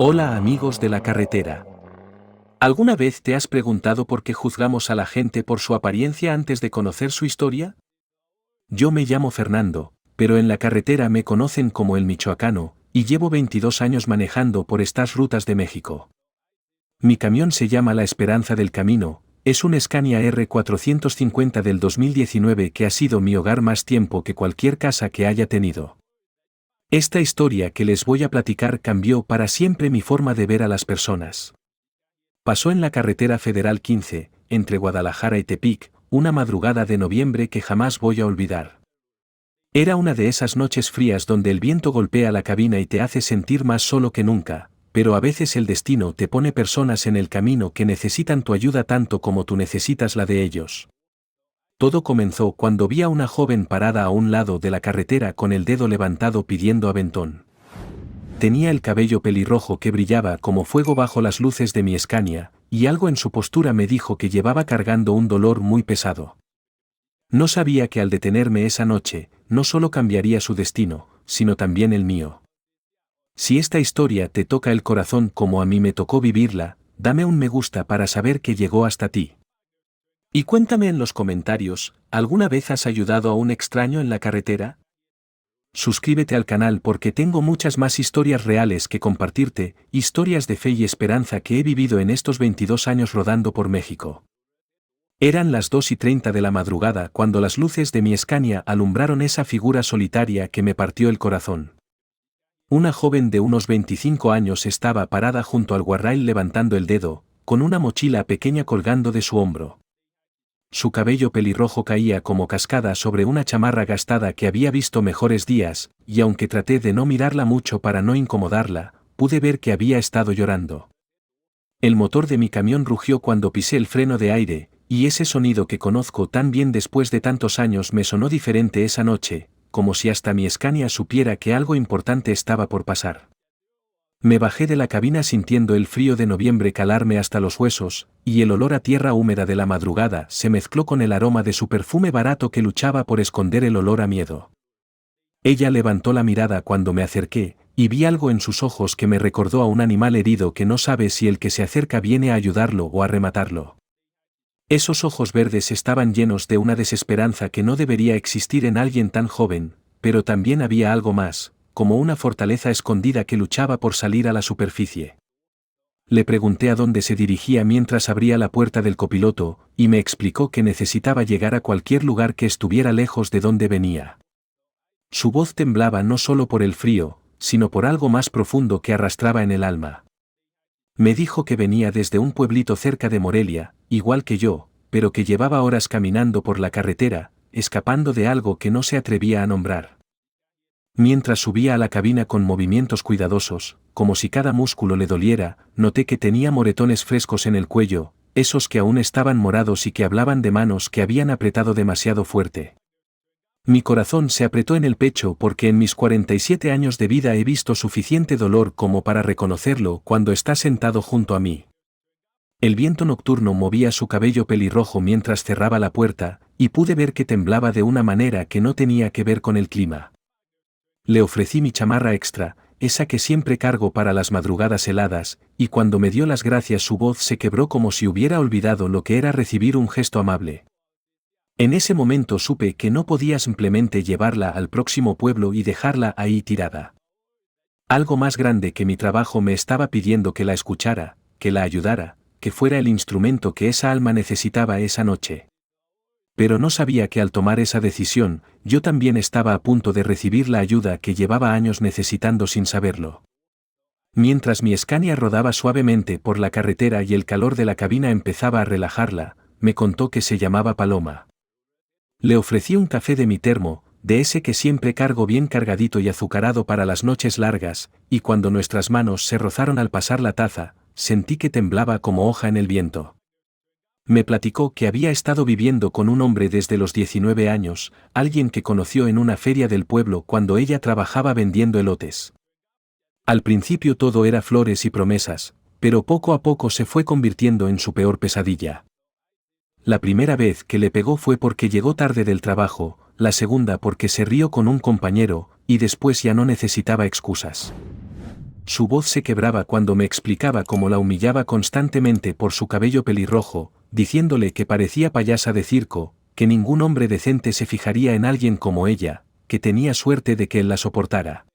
Hola amigos de la carretera. ¿Alguna vez te has preguntado por qué juzgamos a la gente por su apariencia antes de conocer su historia? Yo me llamo Fernando, pero en la carretera me conocen como el michoacano, y llevo 22 años manejando por estas rutas de México. Mi camión se llama La Esperanza del Camino, es un Scania R450 del 2019 que ha sido mi hogar más tiempo que cualquier casa que haya tenido. Esta historia que les voy a platicar cambió para siempre mi forma de ver a las personas. Pasó en la carretera federal 15, entre Guadalajara y Tepic, una madrugada de noviembre que jamás voy a olvidar. Era una de esas noches frías donde el viento golpea la cabina y te hace sentir más solo que nunca, pero a veces el destino te pone personas en el camino que necesitan tu ayuda tanto como tú necesitas la de ellos. Todo comenzó cuando vi a una joven parada a un lado de la carretera con el dedo levantado pidiendo aventón. Tenía el cabello pelirrojo que brillaba como fuego bajo las luces de mi Scania, y algo en su postura me dijo que llevaba cargando un dolor muy pesado. No sabía que al detenerme esa noche, no solo cambiaría su destino, sino también el mío. Si esta historia te toca el corazón como a mí me tocó vivirla, dame un me gusta para saber que llegó hasta ti. Y cuéntame en los comentarios, ¿alguna vez has ayudado a un extraño en la carretera? Suscríbete al canal porque tengo muchas más historias reales que compartirte, historias de fe y esperanza que he vivido en estos 22 años rodando por México. Eran las 2:30 de la madrugada cuando las luces de mi Scania alumbraron esa figura solitaria que me partió el corazón. Una joven de unos 25 años estaba parada junto al guarrail levantando el dedo, con una mochila pequeña colgando de su hombro. Su cabello pelirrojo caía como cascada sobre una chamarra gastada que había visto mejores días, y aunque traté de no mirarla mucho para no incomodarla, pude ver que había estado llorando. El motor de mi camión rugió cuando pisé el freno de aire, y ese sonido que conozco tan bien después de tantos años me sonó diferente esa noche, como si hasta mi Scania supiera que algo importante estaba por pasar. Me bajé de la cabina sintiendo el frío de noviembre calarme hasta los huesos, y el olor a tierra húmeda de la madrugada se mezcló con el aroma de su perfume barato que luchaba por esconder el olor a miedo. Ella levantó la mirada cuando me acerqué, y vi algo en sus ojos que me recordó a un animal herido que no sabe si el que se acerca viene a ayudarlo o a rematarlo. Esos ojos verdes estaban llenos de una desesperanza que no debería existir en alguien tan joven, pero también había algo más, como una fortaleza escondida que luchaba por salir a la superficie. Le pregunté a dónde se dirigía mientras abría la puerta del copiloto, y me explicó que necesitaba llegar a cualquier lugar que estuviera lejos de donde venía. Su voz temblaba no solo por el frío, sino por algo más profundo que arrastraba en el alma. Me dijo que venía desde un pueblito cerca de Morelia, igual que yo, pero que llevaba horas caminando por la carretera, escapando de algo que no se atrevía a nombrar. Mientras subía a la cabina con movimientos cuidadosos, como si cada músculo le doliera, noté que tenía moretones frescos en el cuello, esos que aún estaban morados y que hablaban de manos que habían apretado demasiado fuerte. Mi corazón se apretó en el pecho porque en mis 47 años de vida he visto suficiente dolor como para reconocerlo cuando está sentado junto a mí. El viento nocturno movía su cabello pelirrojo mientras cerraba la puerta, y pude ver que temblaba de una manera que no tenía que ver con el clima. Le ofrecí mi chamarra extra, esa que siempre cargo para las madrugadas heladas, y cuando me dio las gracias su voz se quebró como si hubiera olvidado lo que era recibir un gesto amable. En ese momento supe que no podía simplemente llevarla al próximo pueblo y dejarla ahí tirada. Algo más grande que mi trabajo me estaba pidiendo que la escuchara, que la ayudara, que fuera el instrumento que esa alma necesitaba esa noche. Pero no sabía que al tomar esa decisión, yo también estaba a punto de recibir la ayuda que llevaba años necesitando sin saberlo. Mientras mi Scania rodaba suavemente por la carretera y el calor de la cabina empezaba a relajarla, me contó que se llamaba Paloma. Le ofrecí un café de mi termo, de ese que siempre cargo bien cargadito y azucarado para las noches largas, y cuando nuestras manos se rozaron al pasar la taza, sentí que temblaba como hoja en el viento. Me platicó que había estado viviendo con un hombre desde los 19 años, alguien que conoció en una feria del pueblo cuando ella trabajaba vendiendo elotes. Al principio todo era flores y promesas, pero poco a poco se fue convirtiendo en su peor pesadilla. La primera vez que le pegó fue porque llegó tarde del trabajo, la segunda porque se rió con un compañero, y después ya no necesitaba excusas. Su voz se quebraba cuando me explicaba cómo la humillaba constantemente por su cabello pelirrojo, diciéndole que parecía payasa de circo, que ningún hombre decente se fijaría en alguien como ella, que tenía suerte de que él la soportara.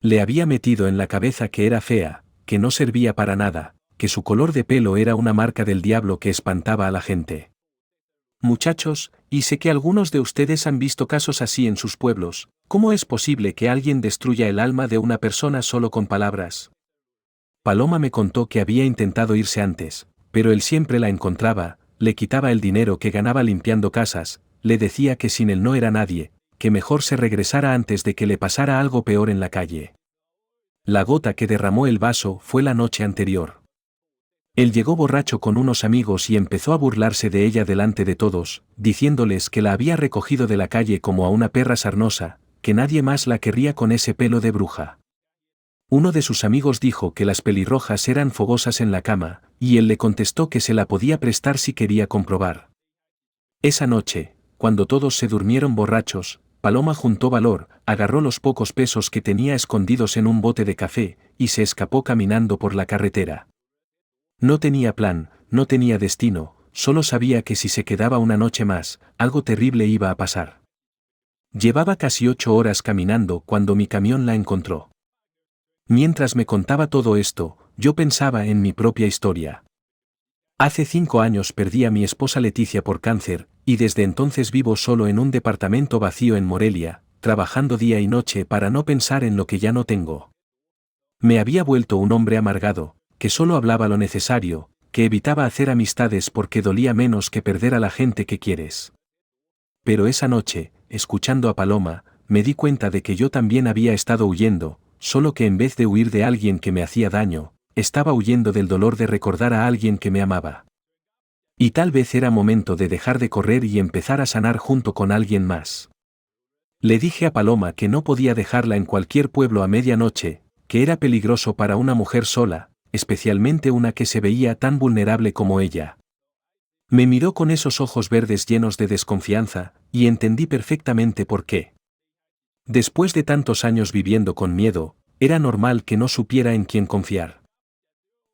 Le había metido en la cabeza que era fea, que no servía para nada, que su color de pelo era una marca del diablo que espantaba a la gente. Muchachos, y sé que algunos de ustedes han visto casos así en sus pueblos, ¿cómo es posible que alguien destruya el alma de una persona solo con palabras? Paloma me contó que había intentado irse antes, pero él siempre la encontraba, le quitaba el dinero que ganaba limpiando casas, le decía que sin él no era nadie, que mejor se regresara antes de que le pasara algo peor en la calle. La gota que derramó el vaso fue la noche anterior. Él llegó borracho con unos amigos y empezó a burlarse de ella delante de todos, diciéndoles que la había recogido de la calle como a una perra sarnosa, que nadie más la querría con ese pelo de bruja. Uno de sus amigos dijo que las pelirrojas eran fogosas en la cama, y él le contestó que se la podía prestar si quería comprobar. Esa noche, cuando todos se durmieron borrachos, Paloma juntó valor, agarró los pocos pesos que tenía escondidos en un bote de café, y se escapó caminando por la carretera. No tenía plan, no tenía destino, solo sabía que si se quedaba una noche más, algo terrible iba a pasar. Llevaba casi 8 horas caminando cuando mi camión la encontró. Mientras me contaba todo esto, yo pensaba en mi propia historia. Hace 5 años perdí a mi esposa Leticia por cáncer, y desde entonces vivo solo en un departamento vacío en Morelia, trabajando día y noche para no pensar en lo que ya no tengo. Me había vuelto un hombre amargado, que solo hablaba lo necesario, que evitaba hacer amistades porque dolía menos que perder a la gente que quieres. Pero esa noche, escuchando a Paloma, me di cuenta de que yo también había estado huyendo, solo que en vez de huir de alguien que me hacía daño, estaba huyendo del dolor de recordar a alguien que me amaba. Y tal vez era momento de dejar de correr y empezar a sanar junto con alguien más. Le dije a Paloma que no podía dejarla en cualquier pueblo a medianoche, que era peligroso para una mujer sola, especialmente una que se veía tan vulnerable como ella. Me miró con esos ojos verdes llenos de desconfianza, y entendí perfectamente por qué. Después de tantos años viviendo con miedo, era normal que no supiera en quién confiar.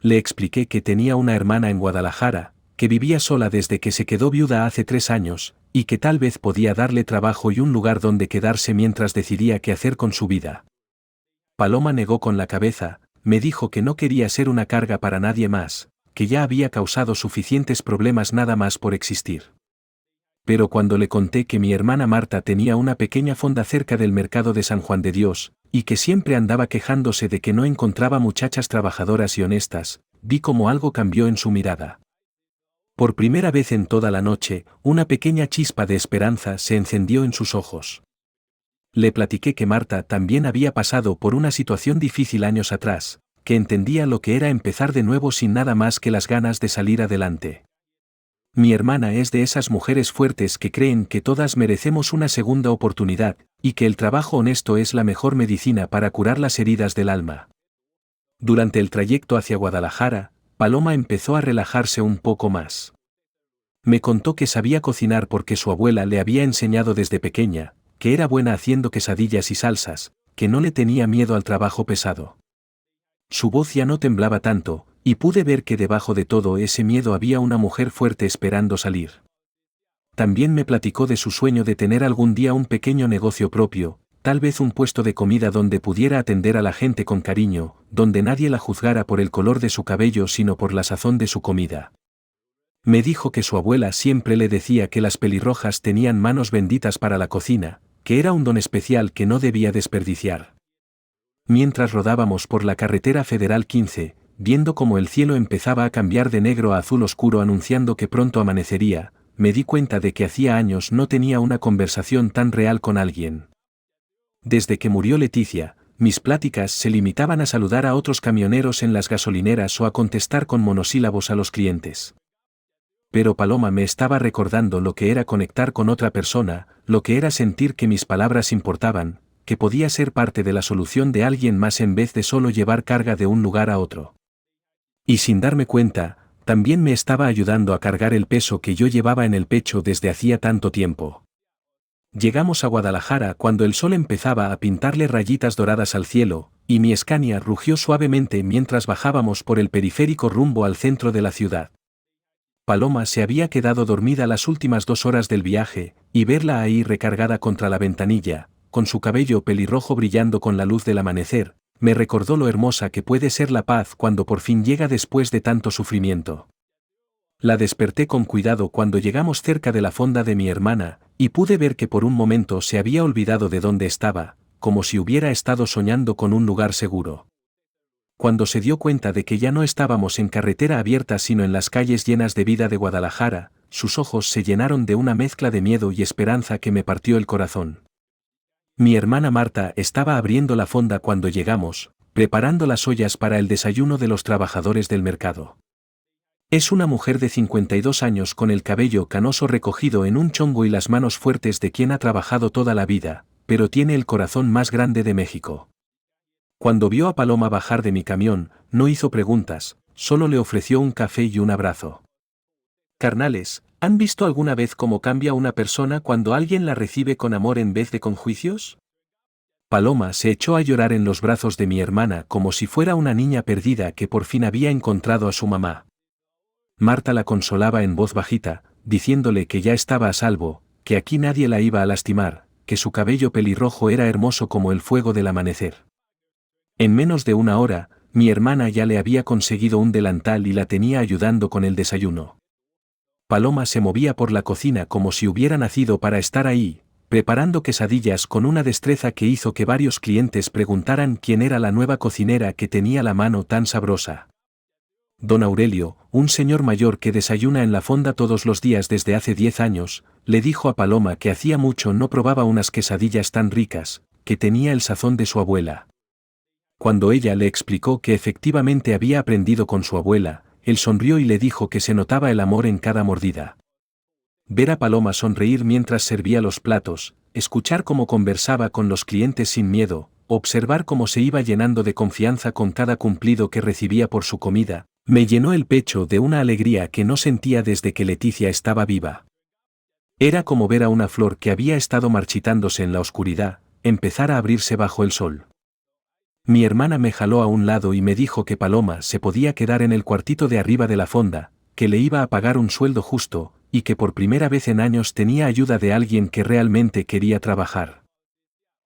Le expliqué que tenía una hermana en Guadalajara, que vivía sola desde que se quedó viuda hace 3 años, y que tal vez podía darle trabajo y un lugar donde quedarse mientras decidía qué hacer con su vida. Paloma negó con la cabeza, me dijo que no quería ser una carga para nadie más, que ya había causado suficientes problemas nada más por existir. Pero cuando le conté que mi hermana Marta tenía una pequeña fonda cerca del mercado de San Juan de Dios, y que siempre andaba quejándose de que no encontraba muchachas trabajadoras y honestas, vi como algo cambió en su mirada. Por primera vez en toda la noche, una pequeña chispa de esperanza se encendió en sus ojos. Le platiqué que Marta también había pasado por una situación difícil años atrás, que entendía lo que era empezar de nuevo sin nada más que las ganas de salir adelante. Mi hermana es de esas mujeres fuertes que creen que todas merecemos una segunda oportunidad, y que el trabajo honesto es la mejor medicina para curar las heridas del alma. Durante el trayecto hacia Guadalajara, Paloma empezó a relajarse un poco más. Me contó que sabía cocinar porque su abuela le había enseñado desde pequeña, que era buena haciendo quesadillas y salsas, que no le tenía miedo al trabajo pesado. Su voz ya no temblaba tanto, y pude ver que debajo de todo ese miedo había una mujer fuerte esperando salir. También me platicó de su sueño de tener algún día un pequeño negocio propio, tal vez un puesto de comida donde pudiera atender a la gente con cariño, donde nadie la juzgara por el color de su cabello sino por la sazón de su comida. Me dijo que su abuela siempre le decía que las pelirrojas tenían manos benditas para la cocina, que era un don especial que no debía desperdiciar. Mientras rodábamos por la carretera Federal 15, viendo cómo el cielo empezaba a cambiar de negro a azul oscuro anunciando que pronto amanecería, me di cuenta de que hacía años no tenía una conversación tan real con alguien. Desde que murió Leticia, mis pláticas se limitaban a saludar a otros camioneros en las gasolineras o a contestar con monosílabos a los clientes. Pero Paloma me estaba recordando lo que era conectar con otra persona, lo que era sentir que mis palabras importaban, que podía ser parte de la solución de alguien más en vez de solo llevar carga de un lugar a otro. Y sin darme cuenta, también me estaba ayudando a cargar el peso que yo llevaba en el pecho desde hacía tanto tiempo. Llegamos a Guadalajara cuando el sol empezaba a pintarle rayitas doradas al cielo, y mi Scania rugió suavemente mientras bajábamos por el periférico rumbo al centro de la ciudad. Paloma se había quedado dormida las últimas 2 horas del viaje, y verla ahí recargada contra la ventanilla, con su cabello pelirrojo brillando con la luz del amanecer, me recordó lo hermosa que puede ser la paz cuando por fin llega después de tanto sufrimiento. La desperté con cuidado cuando llegamos cerca de la fonda de mi hermana, y pude ver que por un momento se había olvidado de dónde estaba, como si hubiera estado soñando con un lugar seguro. Cuando se dio cuenta de que ya no estábamos en carretera abierta sino en las calles llenas de vida de Guadalajara, sus ojos se llenaron de una mezcla de miedo y esperanza que me partió el corazón. Mi hermana Marta estaba abriendo la fonda cuando llegamos, preparando las ollas para el desayuno de los trabajadores del mercado. Es una mujer de 52 años con el cabello canoso recogido en un chongo y las manos fuertes de quien ha trabajado toda la vida, pero tiene el corazón más grande de México. Cuando vio a Paloma bajar de mi camión, no hizo preguntas, solo le ofreció un café y un abrazo. Carnales, ¿han visto alguna vez cómo cambia una persona cuando alguien la recibe con amor en vez de con juicios? Paloma se echó a llorar en los brazos de mi hermana como si fuera una niña perdida que por fin había encontrado a su mamá. Marta la consolaba en voz bajita, diciéndole que ya estaba a salvo, que aquí nadie la iba a lastimar, que su cabello pelirrojo era hermoso como el fuego del amanecer. En menos de 1 hora, mi hermana ya le había conseguido un delantal y la tenía ayudando con el desayuno. Paloma se movía por la cocina como si hubiera nacido para estar ahí, preparando quesadillas con una destreza que hizo que varios clientes preguntaran quién era la nueva cocinera que tenía la mano tan sabrosa. Don Aurelio, un señor mayor que desayuna en la fonda todos los días desde hace 10 años, le dijo a Paloma que hacía mucho no probaba unas quesadillas tan ricas, que tenía el sazón de su abuela. Cuando ella le explicó que efectivamente había aprendido con su abuela, él sonrió y le dijo que se notaba el amor en cada mordida. Ver a Paloma sonreír mientras servía los platos, escuchar cómo conversaba con los clientes sin miedo, observar cómo se iba llenando de confianza con cada cumplido que recibía por su comida, me llenó el pecho de una alegría que no sentía desde que Leticia estaba viva. Era como ver a una flor que había estado marchitándose en la oscuridad, empezar a abrirse bajo el sol. Mi hermana me jaló a un lado y me dijo que Paloma se podía quedar en el cuartito de arriba de la fonda, que le iba a pagar un sueldo justo, y que por primera vez en años tenía ayuda de alguien que realmente quería trabajar.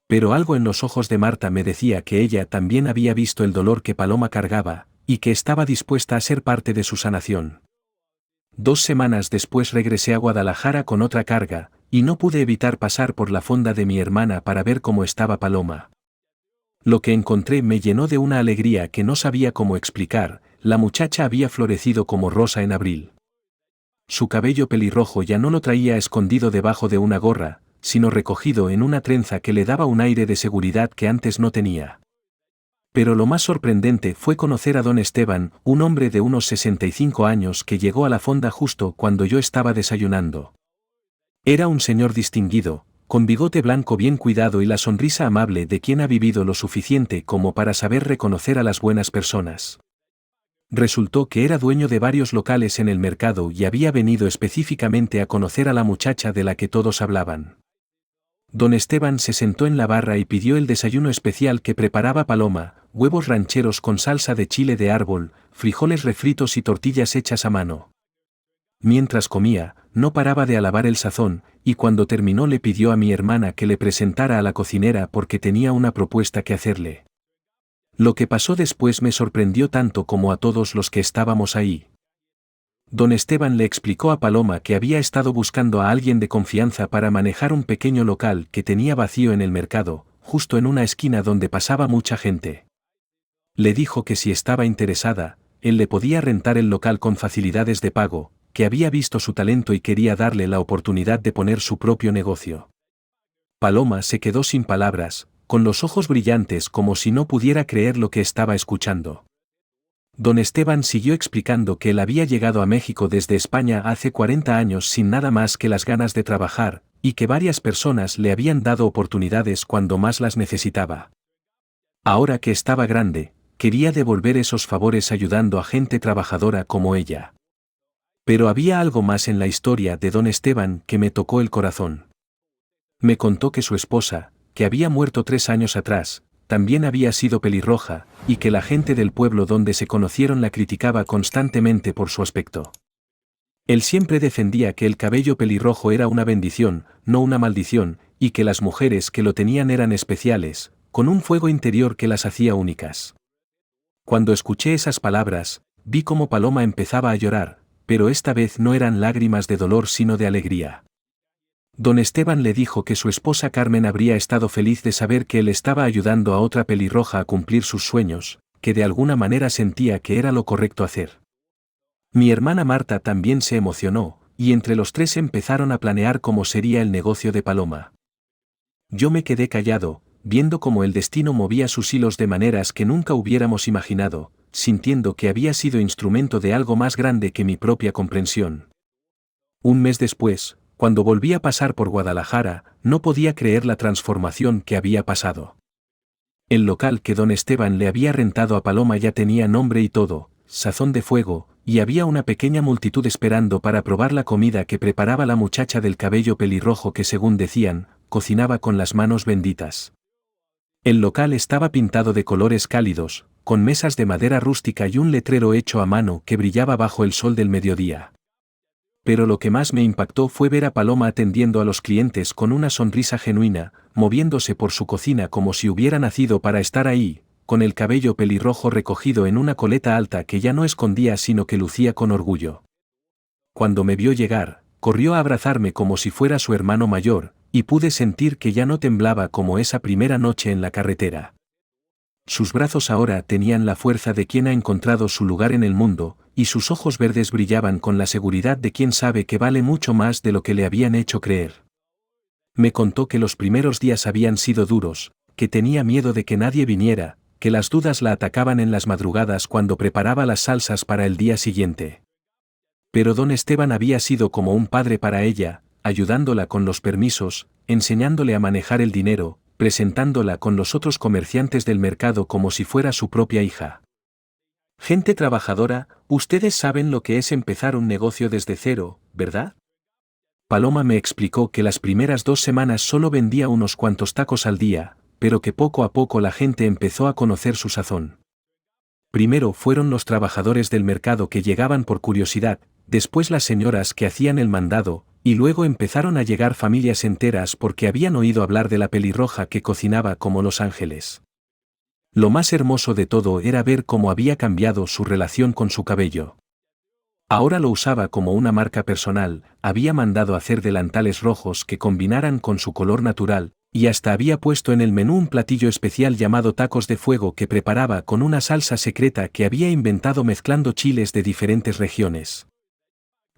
Pero algo en los ojos de Marta me decía que ella también había visto el dolor que Paloma cargaba, y que estaba dispuesta a ser parte de su sanación. 2 semanas después regresé a Guadalajara con otra carga, y no pude evitar pasar por la fonda de mi hermana para ver cómo estaba Paloma. Lo que encontré me llenó de una alegría que no sabía cómo explicar. La muchacha había florecido como rosa en abril. Su cabello pelirrojo ya no lo traía escondido debajo de una gorra, sino recogido en una trenza que le daba un aire de seguridad que antes no tenía. Pero lo más sorprendente fue conocer a don Esteban, un hombre de unos 65 años que llegó a la fonda justo cuando yo estaba desayunando. Era un señor distinguido, con bigote blanco bien cuidado y la sonrisa amable de quien ha vivido lo suficiente como para saber reconocer a las buenas personas. Resultó que era dueño de varios locales en el mercado y había venido específicamente a conocer a la muchacha de la que todos hablaban. Don Esteban se sentó en la barra y pidió el desayuno especial que preparaba Paloma, huevos rancheros con salsa de chile de árbol, frijoles refritos y tortillas hechas a mano. Mientras comía, no paraba de alabar el sazón, y cuando terminó le pidió a mi hermana que le presentara a la cocinera porque tenía una propuesta que hacerle. Lo que pasó después me sorprendió tanto como a todos los que estábamos ahí. Don Esteban le explicó a Paloma que había estado buscando a alguien de confianza para manejar un pequeño local que tenía vacío en el mercado, justo en una esquina donde pasaba mucha gente. Le dijo que si estaba interesada, él le podía rentar el local con facilidades de pago, que había visto su talento y quería darle la oportunidad de poner su propio negocio. Paloma se quedó sin palabras, con los ojos brillantes como si no pudiera creer lo que estaba escuchando. Don Esteban siguió explicando que él había llegado a México desde España hace 40 años sin nada más que las ganas de trabajar, y que varias personas le habían dado oportunidades cuando más las necesitaba. Ahora que estaba grande, quería devolver esos favores ayudando a gente trabajadora como ella. Pero había algo más en la historia de don Esteban que me tocó el corazón. Me contó que su esposa, que había muerto 3 años atrás, también había sido pelirroja, y que la gente del pueblo donde se conocieron la criticaba constantemente por su aspecto. Él siempre defendía que el cabello pelirrojo era una bendición, no una maldición, y que las mujeres que lo tenían eran especiales, con un fuego interior que las hacía únicas. Cuando escuché esas palabras, vi cómo Paloma empezaba a llorar, pero esta vez no eran lágrimas de dolor sino de alegría. Don Esteban le dijo que su esposa Carmen habría estado feliz de saber que él estaba ayudando a otra pelirroja a cumplir sus sueños, que de alguna manera sentía que era lo correcto hacer. Mi hermana Marta también se emocionó, y entre los tres empezaron a planear cómo sería el negocio de Paloma. Yo me quedé callado, viendo cómo el destino movía sus hilos de maneras que nunca hubiéramos imaginado, sintiendo que había sido instrumento de algo más grande que mi propia comprensión. Un mes después, cuando volví a pasar por Guadalajara, no podía creer la transformación que había pasado. El local que don Esteban le había rentado a Paloma ya tenía nombre y todo, Sazón de Fuego, y había una pequeña multitud esperando para probar la comida que preparaba la muchacha del cabello pelirrojo que, según decían, cocinaba con las manos benditas. El local estaba pintado de colores cálidos, con mesas de madera rústica y un letrero hecho a mano que brillaba bajo el sol del mediodía. Pero lo que más me impactó fue ver a Paloma atendiendo a los clientes con una sonrisa genuina, moviéndose por su cocina como si hubiera nacido para estar ahí, con el cabello pelirrojo recogido en una coleta alta que ya no escondía sino que lucía con orgullo. Cuando me vio llegar, corrió a abrazarme como si fuera su hermano mayor, y pude sentir que ya no temblaba como esa primera noche en la carretera. Sus brazos ahora tenían la fuerza de quien ha encontrado su lugar en el mundo, y sus ojos verdes brillaban con la seguridad de quien sabe que vale mucho más de lo que le habían hecho creer. Me contó que los primeros días habían sido duros, que tenía miedo de que nadie viniera, que las dudas la atacaban en las madrugadas cuando preparaba las salsas para el día siguiente. Pero don Esteban había sido como un padre para ella, ayudándola con los permisos, enseñándole a manejar el dinero, presentándola con los otros comerciantes del mercado como si fuera su propia hija. Gente trabajadora, ustedes saben lo que es empezar un negocio desde cero, ¿verdad? Paloma me explicó que las primeras 2 semanas solo vendía unos cuantos tacos al día, pero que poco a poco la gente empezó a conocer su sazón. Primero fueron los trabajadores del mercado que llegaban por curiosidad, después las señoras que hacían el mandado, y luego empezaron a llegar familias enteras porque habían oído hablar de la pelirroja que cocinaba como los ángeles. Lo más hermoso de todo era ver cómo había cambiado su relación con su cabello. Ahora lo usaba como una marca personal, había mandado hacer delantales rojos que combinaran con su color natural, y hasta había puesto en el menú un platillo especial llamado tacos de fuego que preparaba con una salsa secreta que había inventado mezclando chiles de diferentes regiones.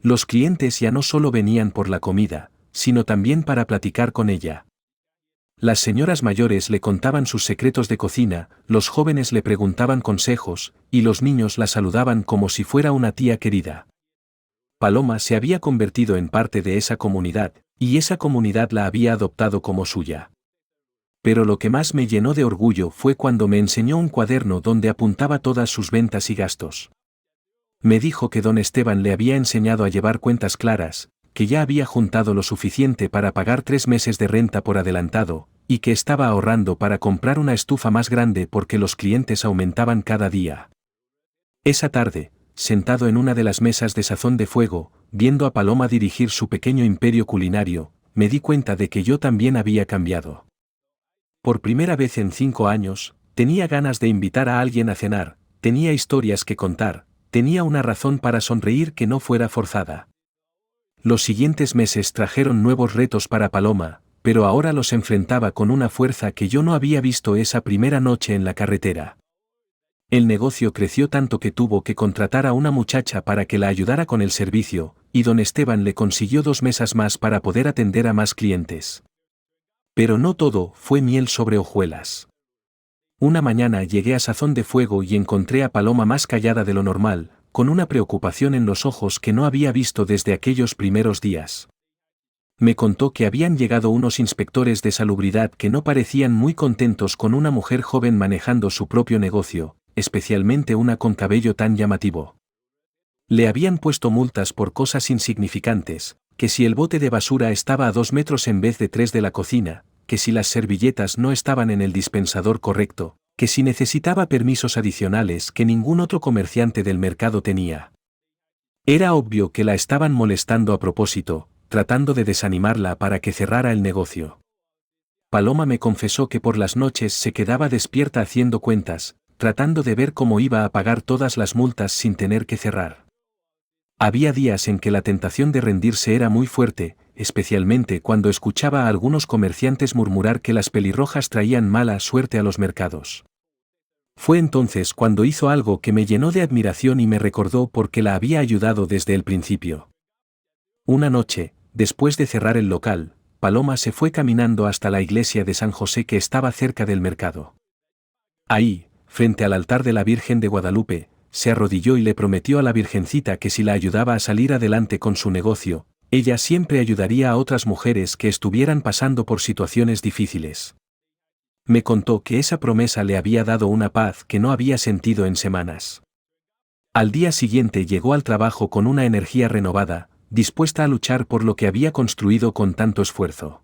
Los clientes ya no solo venían por la comida, sino también para platicar con ella. Las señoras mayores le contaban sus secretos de cocina, los jóvenes le preguntaban consejos, y los niños la saludaban como si fuera una tía querida. Paloma se había convertido en parte de esa comunidad, y esa comunidad la había adoptado como suya. Pero lo que más me llenó de orgullo fue cuando me enseñó un cuaderno donde apuntaba todas sus ventas y gastos. Me dijo que don Esteban le había enseñado a llevar cuentas claras, que ya había juntado lo suficiente para pagar 3 meses de renta por adelantado, y que estaba ahorrando para comprar una estufa más grande porque los clientes aumentaban cada día. Esa tarde, sentado en una de las mesas de Sazón de Fuego, viendo a Paloma dirigir su pequeño imperio culinario, me di cuenta de que yo también había cambiado. Por primera vez en 5 años, tenía ganas de invitar a alguien a cenar, tenía historias que contar, tenía una razón para sonreír que no fuera forzada. Los siguientes meses trajeron nuevos retos para Paloma, pero ahora los enfrentaba con una fuerza que yo no había visto esa primera noche en la carretera. El negocio creció tanto que tuvo que contratar a una muchacha para que la ayudara con el servicio, y don Esteban le consiguió 2 mesas más para poder atender a más clientes. Pero no todo fue miel sobre hojuelas. Una mañana llegué a Sazón de Fuego y encontré a Paloma más callada de lo normal, con una preocupación en los ojos que no había visto desde aquellos primeros días. Me contó que habían llegado unos inspectores de salubridad que no parecían muy contentos con una mujer joven manejando su propio negocio, especialmente una con cabello tan llamativo. Le habían puesto multas por cosas insignificantes, que si el bote de basura estaba a 2 metros en vez de 3 de la cocina, que si las servilletas no estaban en el dispensador correcto, que si necesitaba permisos adicionales que ningún otro comerciante del mercado tenía. Era obvio que la estaban molestando a propósito, tratando de desanimarla para que cerrara el negocio. Paloma me confesó que por las noches se quedaba despierta haciendo cuentas, tratando de ver cómo iba a pagar todas las multas sin tener que cerrar. Había días en que la tentación de rendirse era muy fuerte, especialmente cuando escuchaba a algunos comerciantes murmurar que las pelirrojas traían mala suerte a los mercados. Fue entonces cuando hizo algo que me llenó de admiración y me recordó por qué la había ayudado desde el principio. Una noche, después de cerrar el local, Paloma se fue caminando hasta la iglesia de San José que estaba cerca del mercado. Ahí, frente al altar de la Virgen de Guadalupe, se arrodilló y le prometió a la Virgencita que si la ayudaba a salir adelante con su negocio, ella siempre ayudaría a otras mujeres que estuvieran pasando por situaciones difíciles. Me contó que esa promesa le había dado una paz que no había sentido en semanas. Al día siguiente llegó al trabajo con una energía renovada, dispuesta a luchar por lo que había construido con tanto esfuerzo.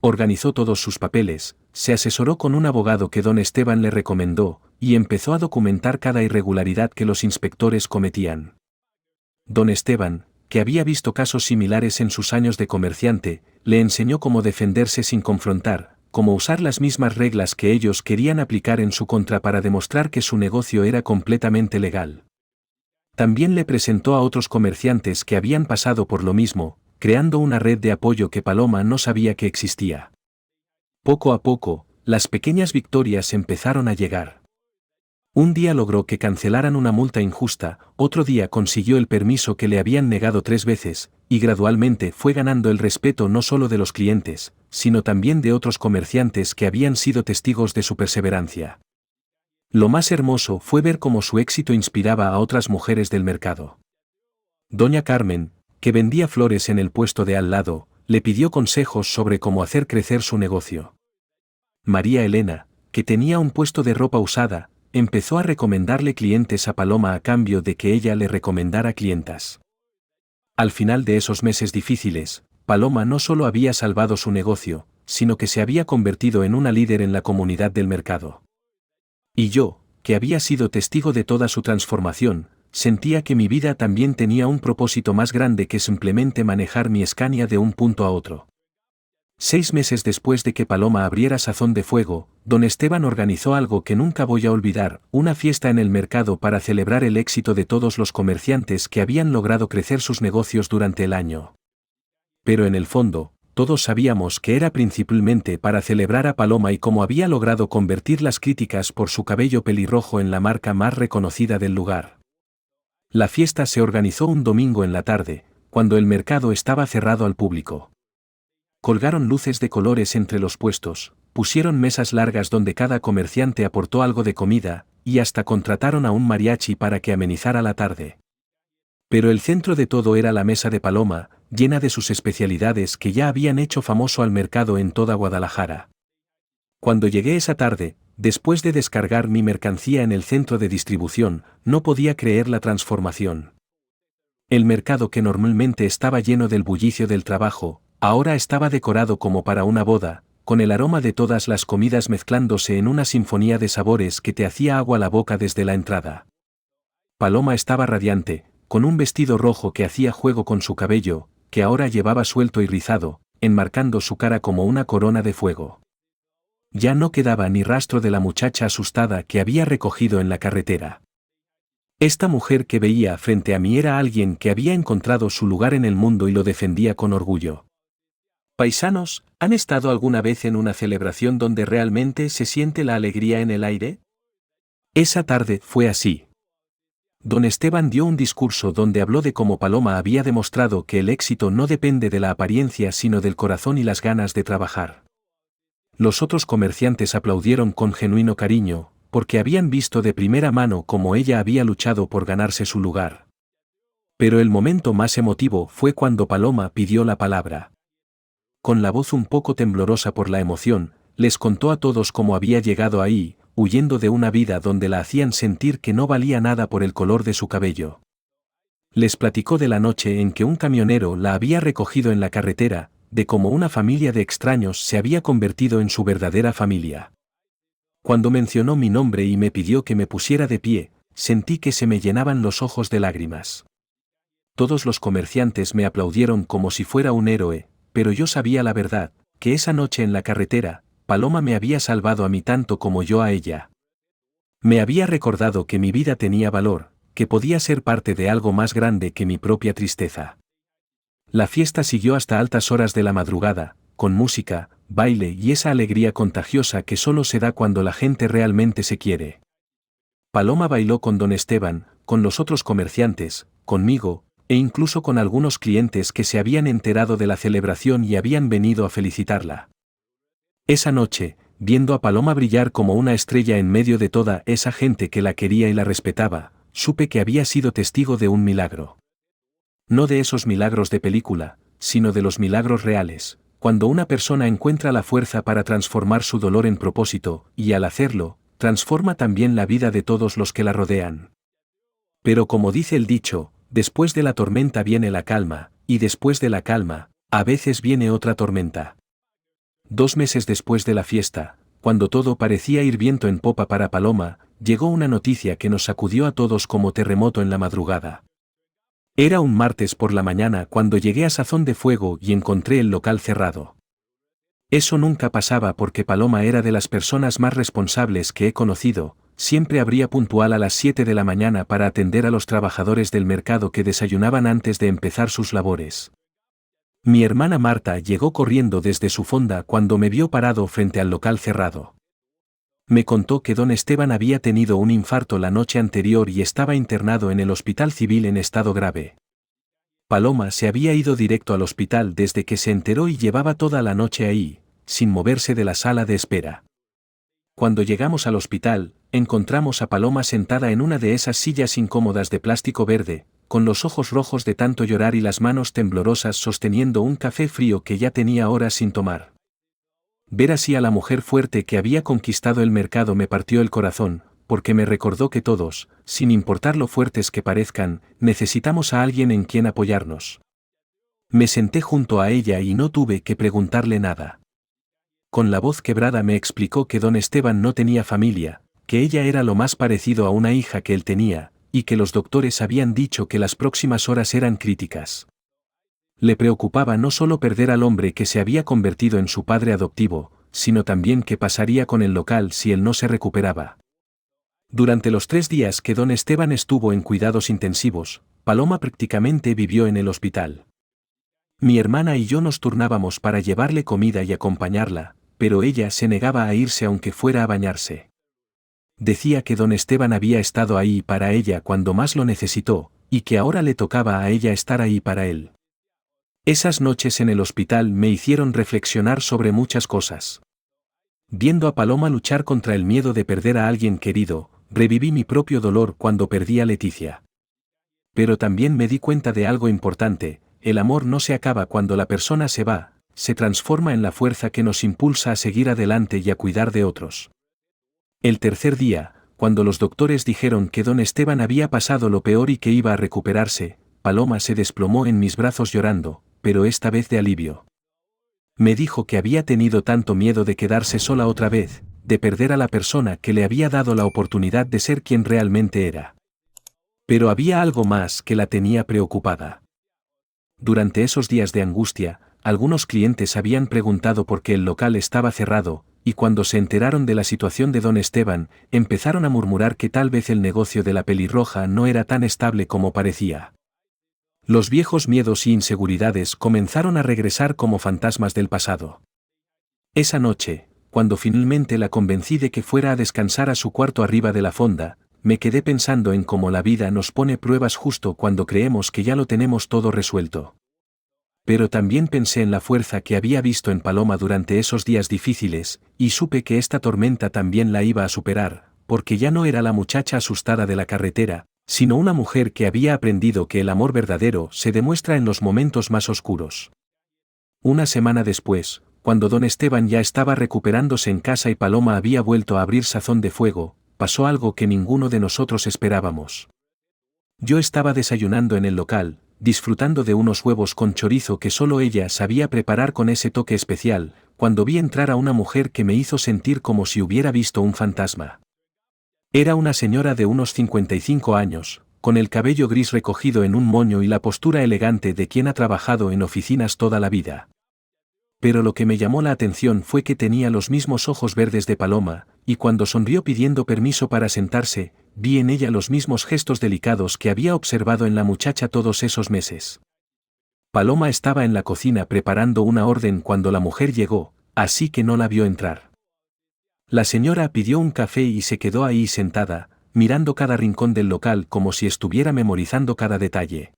Organizó todos sus papeles, se asesoró con un abogado que don Esteban le recomendó, y empezó a documentar cada irregularidad que los inspectores cometían. Don Esteban, que había visto casos similares en sus años de comerciante, le enseñó cómo defenderse sin confrontar, cómo usar las mismas reglas que ellos querían aplicar en su contra para demostrar que su negocio era completamente legal. También le presentó a otros comerciantes que habían pasado por lo mismo, creando una red de apoyo que Paloma no sabía que existía. Poco a poco, las pequeñas victorias empezaron a llegar. Un día logró que cancelaran una multa injusta, otro día consiguió el permiso que le habían negado 3 veces, y gradualmente fue ganando el respeto no solo de los clientes, sino también de otros comerciantes que habían sido testigos de su perseverancia. Lo más hermoso fue ver cómo su éxito inspiraba a otras mujeres del mercado. Doña Carmen, que vendía flores en el puesto de al lado, le pidió consejos sobre cómo hacer crecer su negocio. María Elena, que tenía un puesto de ropa usada, empezó a recomendarle clientes a Paloma a cambio de que ella le recomendara clientas. Al final de esos meses difíciles, Paloma no solo había salvado su negocio, sino que se había convertido en una líder en la comunidad del mercado. Y yo, que había sido testigo de toda su transformación, sentía que mi vida también tenía un propósito más grande que simplemente manejar mi Scania de un punto a otro. 6 meses después de que Paloma abriera Sazón de Fuego, don Esteban organizó algo que nunca voy a olvidar, una fiesta en el mercado para celebrar el éxito de todos los comerciantes que habían logrado crecer sus negocios durante el año. Pero en el fondo, todos sabíamos que era principalmente para celebrar a Paloma y cómo había logrado convertir las críticas por su cabello pelirrojo en la marca más reconocida del lugar. La fiesta se organizó un domingo en la tarde, cuando el mercado estaba cerrado al público. Colgaron luces de colores entre los puestos, pusieron mesas largas donde cada comerciante aportó algo de comida, y hasta contrataron a un mariachi para que amenizara la tarde. Pero el centro de todo era la mesa de Paloma, llena de sus especialidades que ya habían hecho famoso al mercado en toda Guadalajara. Cuando llegué esa tarde, después de descargar mi mercancía en el centro de distribución, no podía creer la transformación. El mercado que normalmente estaba lleno del bullicio del trabajo, ahora estaba decorado como para una boda, con el aroma de todas las comidas mezclándose en una sinfonía de sabores que te hacía agua la boca desde la entrada. Paloma estaba radiante, con un vestido rojo que hacía juego con su cabello, que ahora llevaba suelto y rizado, enmarcando su cara como una corona de fuego. Ya no quedaba ni rastro de la muchacha asustada que había recogido en la carretera. Esta mujer que veía frente a mí era alguien que había encontrado su lugar en el mundo y lo defendía con orgullo. Paisanos, ¿han estado alguna vez en una celebración donde realmente se siente la alegría en el aire? Esa tarde fue así. Don Esteban dio un discurso donde habló de cómo Paloma había demostrado que el éxito no depende de la apariencia sino del corazón y las ganas de trabajar. Los otros comerciantes aplaudieron con genuino cariño, porque habían visto de primera mano cómo ella había luchado por ganarse su lugar. Pero el momento más emotivo fue cuando Paloma pidió la palabra. Con la voz un poco temblorosa por la emoción, les contó a todos cómo había llegado ahí, huyendo de una vida donde la hacían sentir que no valía nada por el color de su cabello. Les platicó de la noche en que un camionero la había recogido en la carretera, de cómo una familia de extraños se había convertido en su verdadera familia. Cuando mencionó mi nombre y me pidió que me pusiera de pie, sentí que se me llenaban los ojos de lágrimas. Todos los comerciantes me aplaudieron como si fuera un héroe, pero yo sabía la verdad, que esa noche en la carretera, Paloma me había salvado a mí tanto como yo a ella. Me había recordado que mi vida tenía valor, que podía ser parte de algo más grande que mi propia tristeza. La fiesta siguió hasta altas horas de la madrugada, con música, baile y esa alegría contagiosa que solo se da cuando la gente realmente se quiere. Paloma bailó con don Esteban, con los otros comerciantes, conmigo, e incluso con algunos clientes que se habían enterado de la celebración y habían venido a felicitarla. Esa noche, viendo a Paloma brillar como una estrella en medio de toda esa gente que la quería y la respetaba, supe que había sido testigo de un milagro. No de esos milagros de película, sino de los milagros reales, cuando una persona encuentra la fuerza para transformar su dolor en propósito, y al hacerlo, transforma también la vida de todos los que la rodean. Pero como dice el dicho, después de la tormenta viene la calma, y después de la calma, a veces viene otra tormenta. 2 meses después de la fiesta, cuando todo parecía ir viento en popa para Paloma, llegó una noticia que nos sacudió a todos como terremoto en la madrugada. Era un martes por la mañana cuando llegué a Sazón de Fuego y encontré el local cerrado. Eso nunca pasaba porque Paloma era de las personas más responsables que he conocido, siempre abría puntual a las 7 de la mañana para atender a los trabajadores del mercado que desayunaban antes de empezar sus labores. Mi hermana Marta llegó corriendo desde su fonda cuando me vio parado frente al local cerrado. Me contó que don Esteban había tenido un infarto la noche anterior y estaba internado en el hospital civil en estado grave. Paloma se había ido directo al hospital desde que se enteró y llevaba toda la noche ahí, sin moverse de la sala de espera. Cuando llegamos al hospital, encontramos a Paloma sentada en una de esas sillas incómodas de plástico verde, con los ojos rojos de tanto llorar y las manos temblorosas sosteniendo un café frío que ya tenía horas sin tomar. Ver así a la mujer fuerte que había conquistado el mercado me partió el corazón, porque me recordó que todos, sin importar lo fuertes que parezcan, necesitamos a alguien en quien apoyarnos. Me senté junto a ella y no tuve que preguntarle nada. Con la voz quebrada me explicó que don Esteban no tenía familia, que ella era lo más parecido a una hija que él tenía, y que los doctores habían dicho que las próximas horas eran críticas. Le preocupaba no solo perder al hombre que se había convertido en su padre adoptivo, sino también qué pasaría con el local si él no se recuperaba. Durante los 3 días que don Esteban estuvo en cuidados intensivos, Paloma prácticamente vivió en el hospital. Mi hermana y yo nos turnábamos para llevarle comida y acompañarla, pero ella se negaba a irse aunque fuera a bañarse. Decía que don Esteban había estado ahí para ella cuando más lo necesitó, y que ahora le tocaba a ella estar ahí para él. Esas noches en el hospital me hicieron reflexionar sobre muchas cosas. Viendo a Paloma luchar contra el miedo de perder a alguien querido, reviví mi propio dolor cuando perdí a Leticia. Pero también me di cuenta de algo importante: el amor no se acaba cuando la persona se va, se transforma en la fuerza que nos impulsa a seguir adelante y a cuidar de otros. El tercer día, cuando los doctores dijeron que don Esteban había pasado lo peor y que iba a recuperarse, Paloma se desplomó en mis brazos llorando, pero esta vez de alivio. Me dijo que había tenido tanto miedo de quedarse sola otra vez, de perder a la persona que le había dado la oportunidad de ser quien realmente era. Pero había algo más que la tenía preocupada. Durante esos días de angustia, algunos clientes habían preguntado por qué el local estaba cerrado, y cuando se enteraron de la situación de don Esteban, empezaron a murmurar que tal vez el negocio de la pelirroja no era tan estable como parecía. Los viejos miedos y inseguridades comenzaron a regresar como fantasmas del pasado. Esa noche, cuando finalmente la convencí de que fuera a descansar a su cuarto arriba de la fonda, me quedé pensando en cómo la vida nos pone pruebas justo cuando creemos que ya lo tenemos todo resuelto. Pero también pensé en la fuerza que había visto en Paloma durante esos días difíciles, y supe que esta tormenta también la iba a superar, porque ya no era la muchacha asustada de la carretera, sino una mujer que había aprendido que el amor verdadero se demuestra en los momentos más oscuros. Una semana después, cuando don Esteban ya estaba recuperándose en casa y Paloma había vuelto a abrir Sazón de Fuego, pasó algo que ninguno de nosotros esperábamos. Yo estaba desayunando en el local, disfrutando de unos huevos con chorizo que solo ella sabía preparar con ese toque especial, cuando vi entrar a una mujer que me hizo sentir como si hubiera visto un fantasma. Era una señora de unos 55 años, con el cabello gris recogido en un moño y la postura elegante de quien ha trabajado en oficinas toda la vida. Pero lo que me llamó la atención fue que tenía los mismos ojos verdes de Paloma, y cuando sonrió pidiendo permiso para sentarse, vi en ella los mismos gestos delicados que había observado en la muchacha todos esos meses. Paloma estaba en la cocina preparando una orden cuando la mujer llegó, así que no la vio entrar. La señora pidió un café y se quedó ahí sentada, mirando cada rincón del local como si estuviera memorizando cada detalle.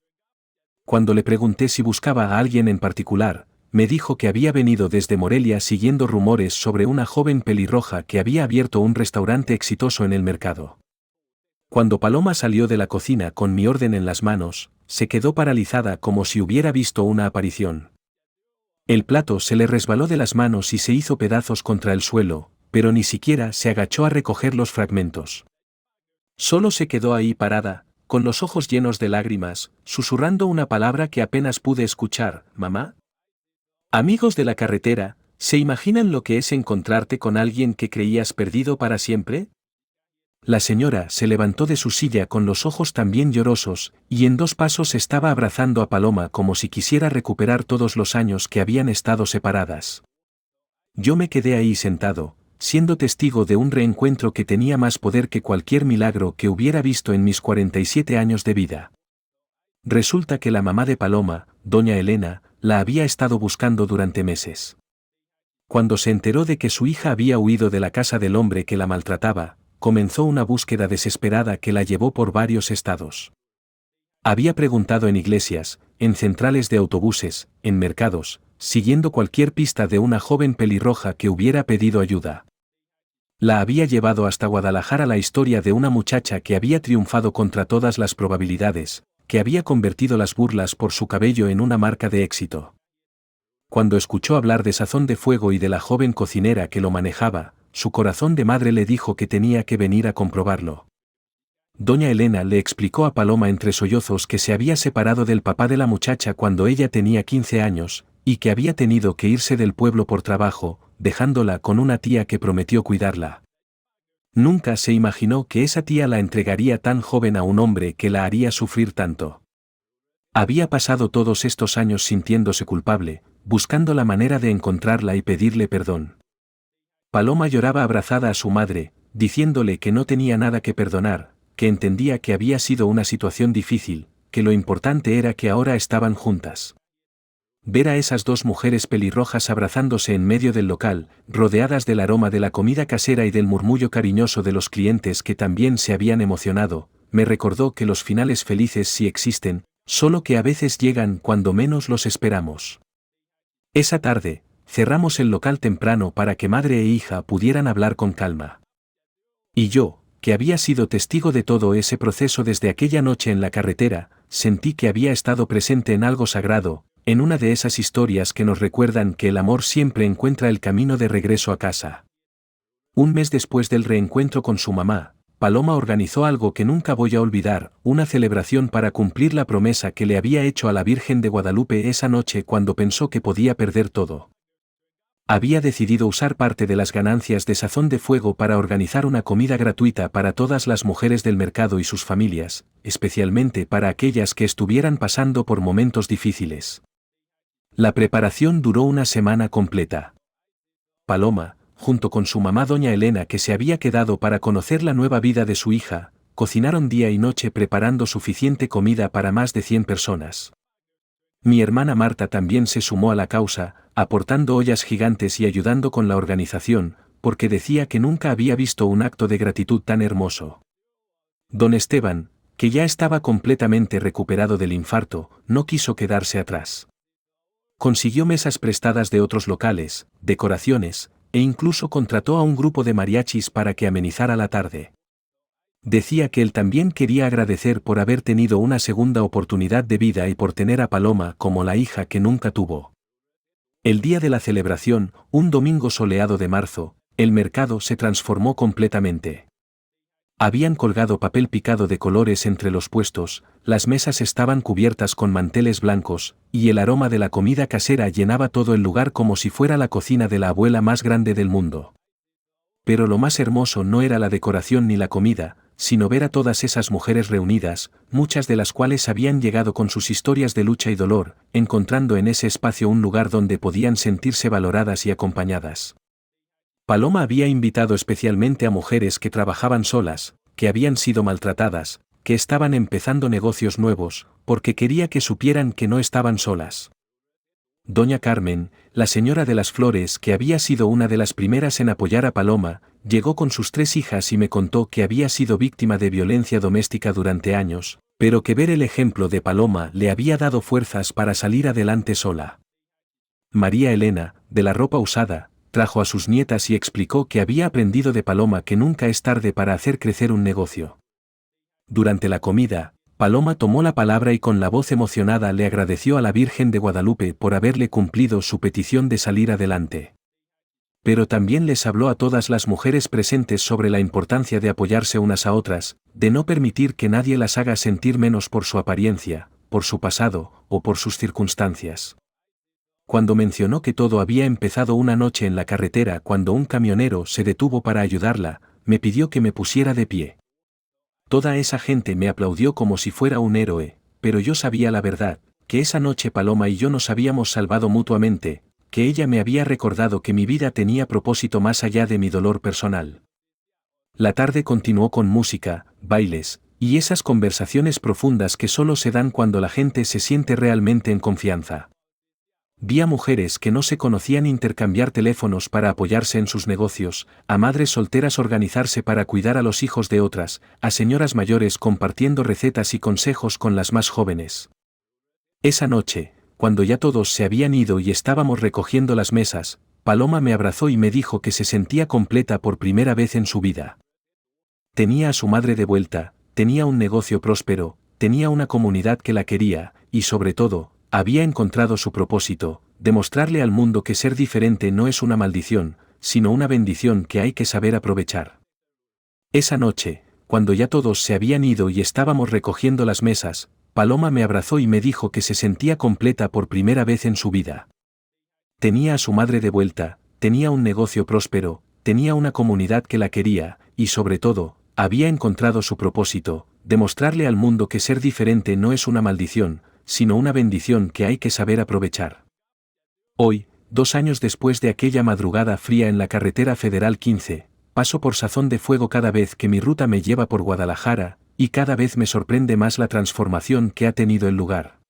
Cuando le pregunté si buscaba a alguien en particular, me dijo que había venido desde Morelia siguiendo rumores sobre una joven pelirroja que había abierto un restaurante exitoso en el mercado. Cuando Paloma salió de la cocina con mi orden en las manos, se quedó paralizada como si hubiera visto una aparición. El plato se le resbaló de las manos y se hizo pedazos contra el suelo, pero ni siquiera se agachó a recoger los fragmentos. Solo se quedó ahí parada, con los ojos llenos de lágrimas, susurrando una palabra que apenas pude escuchar: ¿mamá? Amigos de la carretera, ¿se imaginan lo que es encontrarte con alguien que creías perdido para siempre? La señora se levantó de su silla con los ojos también llorosos, y en 2 pasos estaba abrazando a Paloma como si quisiera recuperar todos los años que habían estado separadas. Yo me quedé ahí sentado, siendo testigo de un reencuentro que tenía más poder que cualquier milagro que hubiera visto en mis 47 años de vida. Resulta que la mamá de Paloma, doña Elena, la había estado buscando durante meses. Cuando se enteró de que su hija había huido de la casa del hombre que la maltrataba, comenzó una búsqueda desesperada que la llevó por varios estados. Había preguntado en iglesias, en centrales de autobuses, en mercados, siguiendo cualquier pista de una joven pelirroja que hubiera pedido ayuda. La había llevado hasta Guadalajara la historia de una muchacha que había triunfado contra todas las probabilidades, que había convertido las burlas por su cabello en una marca de éxito. Cuando escuchó hablar de Sazón de Fuego y de la joven cocinera que lo manejaba, su corazón de madre le dijo que tenía que venir a comprobarlo. Doña Elena le explicó a Paloma entre sollozos que se había separado del papá de la muchacha cuando ella tenía 15 años, y que había tenido que irse del pueblo por trabajo, dejándola con una tía que prometió cuidarla. Nunca se imaginó que esa tía la entregaría tan joven a un hombre que la haría sufrir tanto. Había pasado todos estos años sintiéndose culpable, buscando la manera de encontrarla y pedirle perdón. Paloma lloraba abrazada a su madre, diciéndole que no tenía nada que perdonar, que entendía que había sido una situación difícil, que lo importante era que ahora estaban juntas. Ver a esas 2 mujeres pelirrojas abrazándose en medio del local, rodeadas del aroma de la comida casera y del murmullo cariñoso de los clientes que también se habían emocionado, me recordó que los finales felices sí existen, solo que a veces llegan cuando menos los esperamos. Esa tarde, cerramos el local temprano para que madre e hija pudieran hablar con calma. Y yo, que había sido testigo de todo ese proceso desde aquella noche en la carretera, sentí que había estado presente en algo sagrado, en una de esas historias que nos recuerdan que el amor siempre encuentra el camino de regreso a casa. Un mes después del reencuentro con su mamá, Paloma organizó algo que nunca voy a olvidar, una celebración para cumplir la promesa que le había hecho a la Virgen de Guadalupe esa noche cuando pensó que podía perder todo. Había decidido usar parte de las ganancias de Sazón de Fuego para organizar una comida gratuita para todas las mujeres del mercado y sus familias, especialmente para aquellas que estuvieran pasando por momentos difíciles. La preparación duró una semana completa. Paloma, junto con su mamá doña Elena que se había quedado para conocer la nueva vida de su hija, cocinaron día y noche preparando suficiente comida para más de 100 personas. Mi hermana Marta también se sumó a la causa, aportando ollas gigantes y ayudando con la organización, porque decía que nunca había visto un acto de gratitud tan hermoso. Don Esteban, que ya estaba completamente recuperado del infarto, no quiso quedarse atrás. Consiguió mesas prestadas de otros locales, decoraciones, e incluso contrató a un grupo de mariachis para que amenizara la tarde. Decía que él también quería agradecer por haber tenido una segunda oportunidad de vida y por tener a Paloma como la hija que nunca tuvo. El día de la celebración, un domingo soleado de marzo, el mercado se transformó completamente. Habían colgado papel picado de colores entre los puestos, las mesas estaban cubiertas con manteles blancos, y el aroma de la comida casera llenaba todo el lugar como si fuera la cocina de la abuela más grande del mundo. Pero lo más hermoso no era la decoración ni la comida, sino ver a todas esas mujeres reunidas, muchas de las cuales habían llegado con sus historias de lucha y dolor, encontrando en ese espacio un lugar donde podían sentirse valoradas y acompañadas. Paloma había invitado especialmente a mujeres que trabajaban solas, que habían sido maltratadas, que estaban empezando negocios nuevos, porque quería que supieran que no estaban solas. Doña Carmen, la señora de las flores que había sido una de las primeras en apoyar a Paloma, llegó con sus 3 hijas y me contó que había sido víctima de violencia doméstica durante años, pero que ver el ejemplo de Paloma le había dado fuerzas para salir adelante sola. María Elena, de la ropa usada, trajo a sus nietas y explicó que había aprendido de Paloma que nunca es tarde para hacer crecer un negocio. Durante la comida, Paloma tomó la palabra y con la voz emocionada le agradeció a la Virgen de Guadalupe por haberle cumplido su petición de salir adelante. Pero también les habló a todas las mujeres presentes sobre la importancia de apoyarse unas a otras, de no permitir que nadie las haga sentir menos por su apariencia, por su pasado, o por sus circunstancias. Cuando mencionó que todo había empezado una noche en la carretera cuando un camionero se detuvo para ayudarla, me pidió que me pusiera de pie. Toda esa gente me aplaudió como si fuera un héroe, pero yo sabía la verdad, que esa noche Paloma y yo nos habíamos salvado mutuamente, que ella me había recordado que mi vida tenía propósito más allá de mi dolor personal. La tarde continuó con música, bailes, y esas conversaciones profundas que solo se dan cuando la gente se siente realmente en confianza. Vi a mujeres que no se conocían intercambiar teléfonos para apoyarse en sus negocios, a madres solteras organizarse para cuidar a los hijos de otras, a señoras mayores compartiendo recetas y consejos con las más jóvenes. Esa noche, cuando ya todos se habían ido y estábamos recogiendo las mesas, Paloma me abrazó y me dijo que se sentía completa por primera vez en su vida. Tenía a su madre de vuelta, tenía un negocio próspero, tenía una comunidad que la quería, y sobre todo, había encontrado su propósito, demostrarle al mundo que ser diferente no es una maldición, sino una bendición que hay que saber aprovechar. Esa noche, cuando ya todos se habían ido y estábamos recogiendo las mesas, Paloma me abrazó y me dijo que se sentía completa por primera vez en su vida. Tenía a su madre de vuelta, tenía un negocio próspero, tenía una comunidad que la quería, y sobre todo, había encontrado su propósito, demostrarle al mundo que ser diferente no es una maldición, sino una bendición que hay que saber aprovechar. Hoy, 2 años después de aquella madrugada fría en la carretera Federal 15, paso por Sazón de Fuego cada vez que mi ruta me lleva por Guadalajara, y cada vez me sorprende más la transformación que ha tenido el lugar.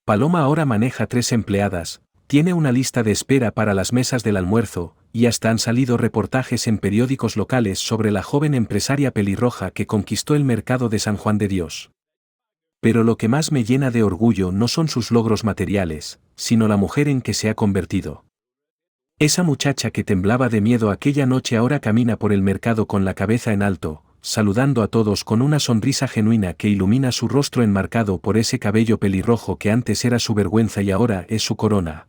Paloma ahora maneja 3 empleadas, tiene una lista de espera para las mesas del almuerzo, y hasta han salido reportajes en periódicos locales sobre la joven empresaria pelirroja que conquistó el mercado de San Juan de Dios. Pero lo que más me llena de orgullo no son sus logros materiales, sino la mujer en que se ha convertido. Esa muchacha que temblaba de miedo aquella noche ahora camina por el mercado con la cabeza en alto, saludando a todos con una sonrisa genuina que ilumina su rostro enmarcado por ese cabello pelirrojo que antes era su vergüenza y ahora es su corona.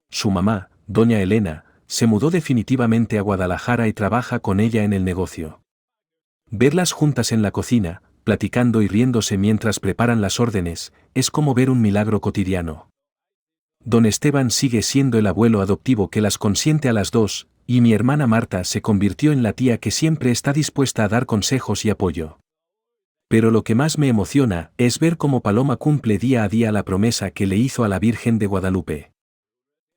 Su mamá, doña Elena, se mudó definitivamente a Guadalajara y trabaja con ella en el negocio. Verlas juntas en la cocina, platicando y riéndose mientras preparan las órdenes, es como ver un milagro cotidiano. Don Esteban sigue siendo el abuelo adoptivo que las consiente a las 2, y mi hermana Marta se convirtió en la tía que siempre está dispuesta a dar consejos y apoyo. Pero lo que más me emociona es ver cómo Paloma cumple día a día la promesa que le hizo a la Virgen de Guadalupe.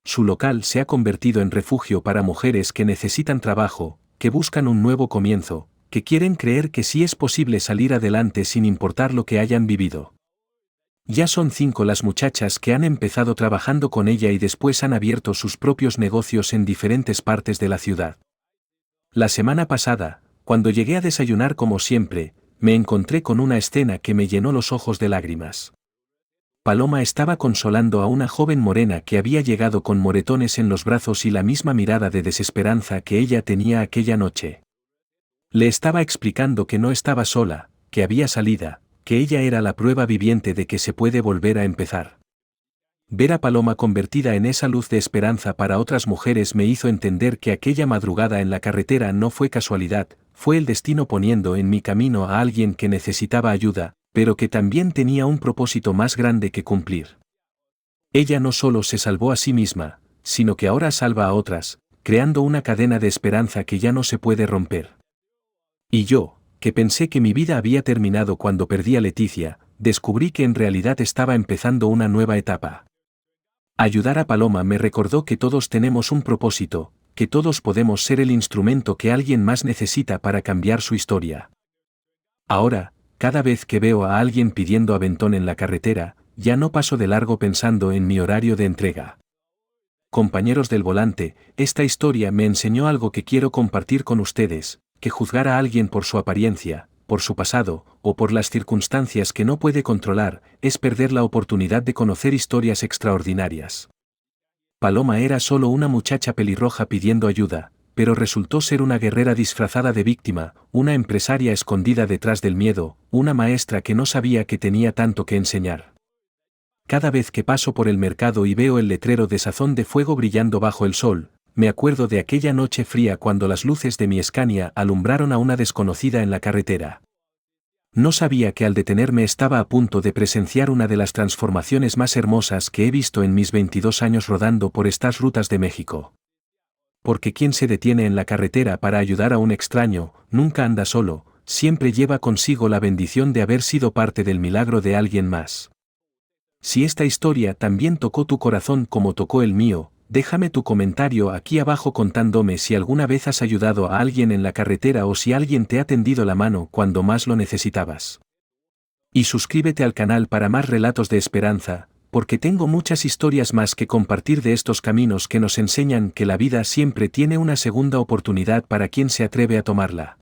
Su local se ha convertido en refugio para mujeres que necesitan trabajo, que buscan un nuevo comienzo, que quieren creer que sí es posible salir adelante sin importar lo que hayan vivido. Ya son 5 las muchachas que han empezado trabajando con ella y después han abierto sus propios negocios en diferentes partes de la ciudad. La semana pasada, cuando llegué a desayunar como siempre, me encontré con una escena que me llenó los ojos de lágrimas. Paloma estaba consolando a una joven morena que había llegado con moretones en los brazos y la misma mirada de desesperanza que ella tenía aquella noche. Le estaba explicando que no estaba sola, que había salida, que ella era la prueba viviente de que se puede volver a empezar. Ver a Paloma convertida en esa luz de esperanza para otras mujeres me hizo entender que aquella madrugada en la carretera no fue casualidad, fue el destino poniendo en mi camino a alguien que necesitaba ayuda, pero que también tenía un propósito más grande que cumplir. Ella no solo se salvó a sí misma, sino que ahora salva a otras, creando una cadena de esperanza que ya no se puede romper. Y yo, que pensé que mi vida había terminado cuando perdí a Leticia, descubrí que en realidad estaba empezando una nueva etapa. Ayudar a Paloma me recordó que todos tenemos un propósito, que todos podemos ser el instrumento que alguien más necesita para cambiar su historia. Ahora, cada vez que veo a alguien pidiendo aventón en la carretera, ya no paso de largo pensando en mi horario de entrega. Compañeros del volante, esta historia me enseñó algo que quiero compartir con ustedes, que juzgar a alguien por su apariencia, por su pasado, o por las circunstancias que no puede controlar, es perder la oportunidad de conocer historias extraordinarias. Paloma era solo una muchacha pelirroja pidiendo ayuda, pero resultó ser una guerrera disfrazada de víctima, una empresaria escondida detrás del miedo, una maestra que no sabía que tenía tanto que enseñar. Cada vez que paso por el mercado y veo el letrero de Sazón de Fuego brillando bajo el sol, me acuerdo de aquella noche fría cuando las luces de mi Scania alumbraron a una desconocida en la carretera. No sabía que al detenerme estaba a punto de presenciar una de las transformaciones más hermosas que he visto en mis 22 años rodando por estas rutas de México. Porque quien se detiene en la carretera para ayudar a un extraño, nunca anda solo, siempre lleva consigo la bendición de haber sido parte del milagro de alguien más. Si esta historia también tocó tu corazón como tocó el mío, déjame tu comentario aquí abajo contándome si alguna vez has ayudado a alguien en la carretera o si alguien te ha tendido la mano cuando más lo necesitabas. Y suscríbete al canal para más relatos de esperanza, porque tengo muchas historias más que compartir de estos caminos que nos enseñan que la vida siempre tiene una segunda oportunidad para quien se atreve a tomarla.